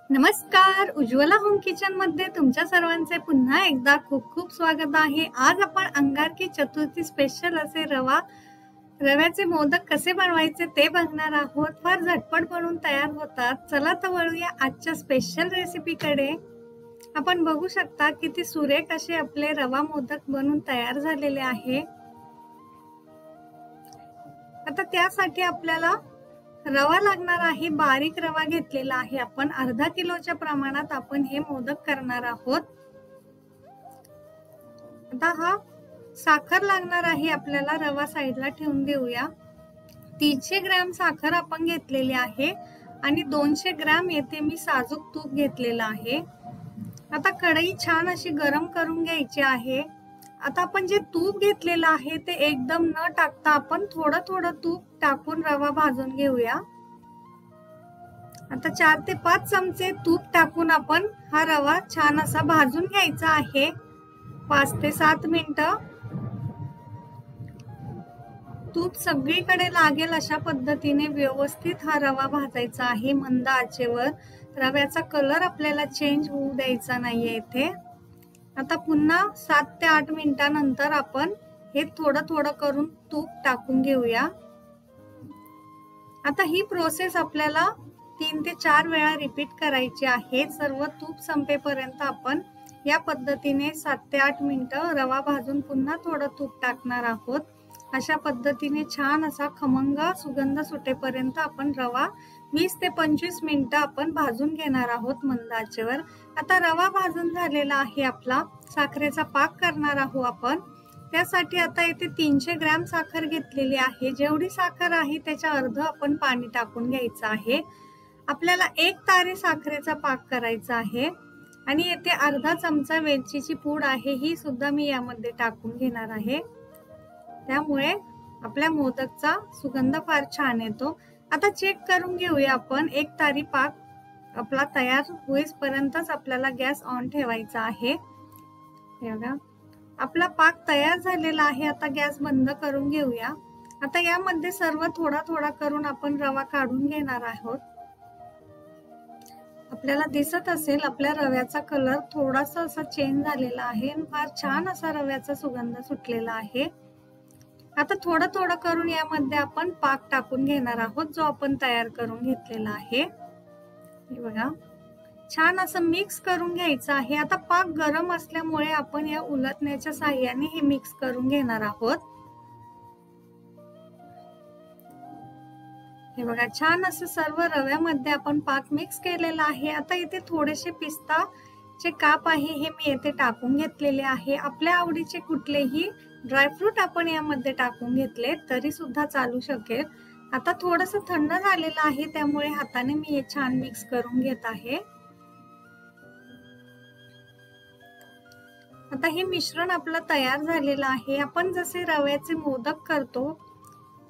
नमस्कार, Ujjwala home kitchen मध्ये तुमच्या सर्वांचे पुन्हा एकदा खूप खूप स्वागत आहे। आज आपण अंगारकी चतुर्थी स्पेशल असे रव्याचे मोदक कसे बनवायचे ते बघणार आहोत। फार झटपट बनवून तयार होतात। चला तर वळूया आजच्या स्पेशल रेसिपीकडे। आपण बघू शकता किती सुरेख असे आपले रवा मोदक बनवून तयार झालेले आहे। आता त्यासाठी आपल्याला रवा लागणार आहे। बारीक रवा घेतलेला आहे आपण। अर्धा किलोच्या प्रमाणात आपण हे मोदक करणार आहोत। आता हा साखर लागणार आहे आपल्याला। रवा साइडला ठेवून देऊया। 300 ग्रॅम साखर आपण घेतलेली आहे आणि 200 ग्रॅम येथे मी साजूक तूप घेतलेला आहे। आता कढई छान अशी गरम करून घ्यायची आहे। आता आपण जे तूप घेतलेलं आहे ते एकदम न टाकता आपण थोडं थोडं तूप टाकून रवा भाजून घेऊया। आता 4 ते 5 चमचे तूप टाकून आपण हा रवा छान असा भाजून घ्यायचा आहे 5 ते 7 मिनिटं। तूप सगळीकडे लागेल अशा पद्धतीने व्यवस्थित हा रवा भाजायचा आहे मंद आचेवर। रव्याचा कलर आपल्याला चेंज होऊ द्यायचा नाहीये इथे। आता पुन्हा 7 ते 8 मिनिटांनंतर आपण हे थोडं थोडं करून तूप टाकून घेऊया। आता ही प्रोसेस आपल्याला 3 ते 4 वेळा रिपीट करायची आहे। सर्व तूप संपेपर्यंत आपण या पद्धतीने 7 ते 8 मिनिटं रवा भाजून पुन्हा थोडं तूप टाकणार आहोत। अशा पद्धतीने छान असा खमंग सुगंध सुटेपर्यंत आपण रवा 20 ते 25 मिनिटं आपण भाजून घेणार आहोत मंद आचेवर। आता रवा भाजून झालेला आहे आपला। साखरेचा पाक करणार आहोत आपण। त्यासाठी आता इथे 300 ग्रॅम साखर घेतलेली आहे। जेवढी साखर आहे त्याच्या अर्ध आपण पाणी टाकून घ्यायचं आहे। आपल्याला 1 तारे साखरेचा पाक करायचा आहे आणि येथे अर्धा चमचा वेलचीची पूड आहे, ही सुद्धा मी यामध्ये टाकून घेणार आहे। त्यामुळे आपल्या मोदकचा सुगंध फार छान येतो। आता चेक करून घेऊया आपण। 1 तारी पाक आपला तयार होईपर्यंतच आपल्याला गॅस ऑन ठेवायचा आहे। हे बघा आपला पाक तयार झालेला आहे। आता गॅस बंद करून घेऊया। आता यामध्ये सर्व थोडा थोडा करून आपण रवा काढून घेणार आहोत। आपल्याला दिसत असेल आपल्या रव्याचा कलर थोडासा असा चेंज झालेला आहे आणि फार छान असा रव्याचा सुगंध सुटलेला आहे। आता थोडं थोडं करून यामध्ये आपण पाक टाकून घेणार आहोत जो आपण तयार करून घेतलेला आहे। हे बघा छान असं मिक्स करून घ्यायचं आहे। आता पाक गरम असल्यामुळे आपण या उलटण्याच्या साहाय्याने हे मिक्स करून घेणार आहोत। हे बघा छान असं सर्व रव्यामध्ये आपण पाक मिक्स केलेला आहे। आता इथे थोडेसे पिस्ताचे काप आहे हे मी येथे टाकून घेतलेले आहे। आपल्या आवडीचे कुठलेही ड्रायफ्रूट आपण यामध्ये टाकून घेतले तरी सुद्धा चालू शकेल। आता थोडंसं थंड झालेलं आहे त्यामुळे हाताने मी हे छान मिक्स करून घेत आहे। आता हे मिश्रण आपलं तयार झालेलं आहे। आपण जसे रव्याचे मोदक करतो,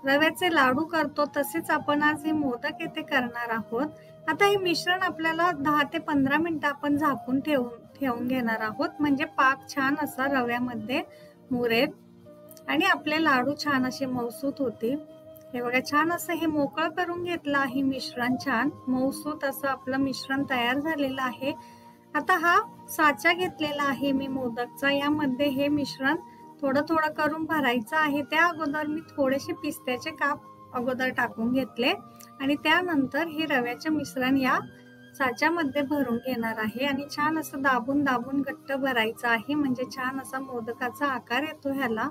रव्याचे लाडू करतो तसेच आपण आज हे मोदक येथे करणार आहोत। आता हे मिश्रण आपल्याला 10 ते 15 मिनिटं आपण झाकून ठेवून घेणार आहोत, म्हणजे पाक छान असा रव्यामध्ये मुरेल आणि आपले लाडू छान असे मऊसूत होतील। हे बघा छान असं हे मोकळं करून घेतलं आहे मिश्रण। छान मऊसूत असं आपलं मिश्रण तयार झालेलं आहे। आता हा साचा घेतलेला आहे मी मोदकचा। यामध्ये हे मिश्रण थोडं थोडं करून भरायचं आहे। त्या अगोदर मी थोडेसे पिस्त्याचे काप अगोदर टाकून घेतले आणि त्यानंतर हे रव्याचे मिश्रण या साच्यामध्ये भरून घेणार आहे आणि छान असं दाबून दाबून घट्ट भरायचं आहे, म्हणजे छान असा मोदकाचा आकार येतो ह्याला।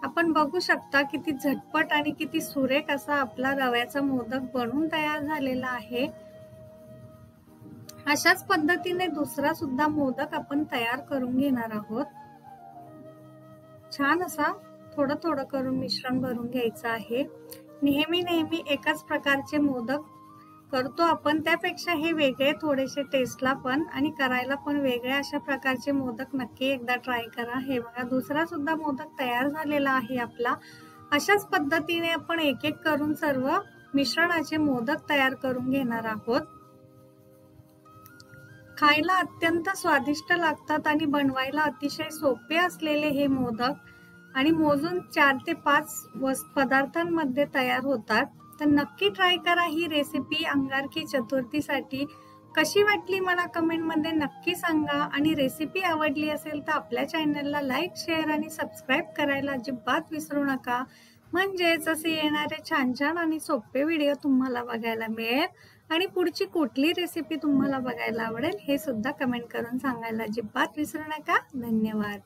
आपण बघू शकता किती झटपट आणि किती सुरेख असा आपला रव्याचा मोदक बनून तयार झालेला आहे। अशाच पद्धतीने दुसरा सुद्धा मोदक आपण तयार करून घेणार आहोत। छान असा थोडं थोडं करून मिश्रण भरून घ्यायचं आहे। नेहमी एकाच प्रकारचे मोदक करतो आपण, त्यापेक्षा हे वेगळे थोडेसे टेस्टला पण आणि करायला पण वेगळे अशा प्रकारचे मोदक नक्की एकदा ट्राय करा। हे बघा दुसरा सुद्धा मोदक तयार झालेला आहे आपला। अशाच पद्धतीने आपण एक एक करून सर्व मिश्रणाचे मोदक तयार करून घेणार आहोत। खायला अत्यंत स्वादिष्ट लागतात आणि बनवायला अतिशय सोपे असलेले हे मोदक आणि मोजून 4 ते 5 पदार्थांमध्ये तयार होतात। तर नक्की ट्राय करा ही रेसिपी अंगारकी चतुर्थीसाठी। कशी वाटली मला कमेंटमध्ये नक्की सांगा आणि रेसिपी आवडली असेल तर आपल्या चॅनलला लाईक, शेअर आणि सबस्क्राईब करायला अजिबात विसरू नका. म्हणजेच असे येणारे छान छान आणि सोपे व्हिडिओ तुम्हाला बघायला मिळेल. आणि पुढची कुठली रेसिपी तुम्हाला बघायला आवडेल हे सुद्धा कमेंट करून सांगायला अजिबात विसरू नका. धन्यवाद.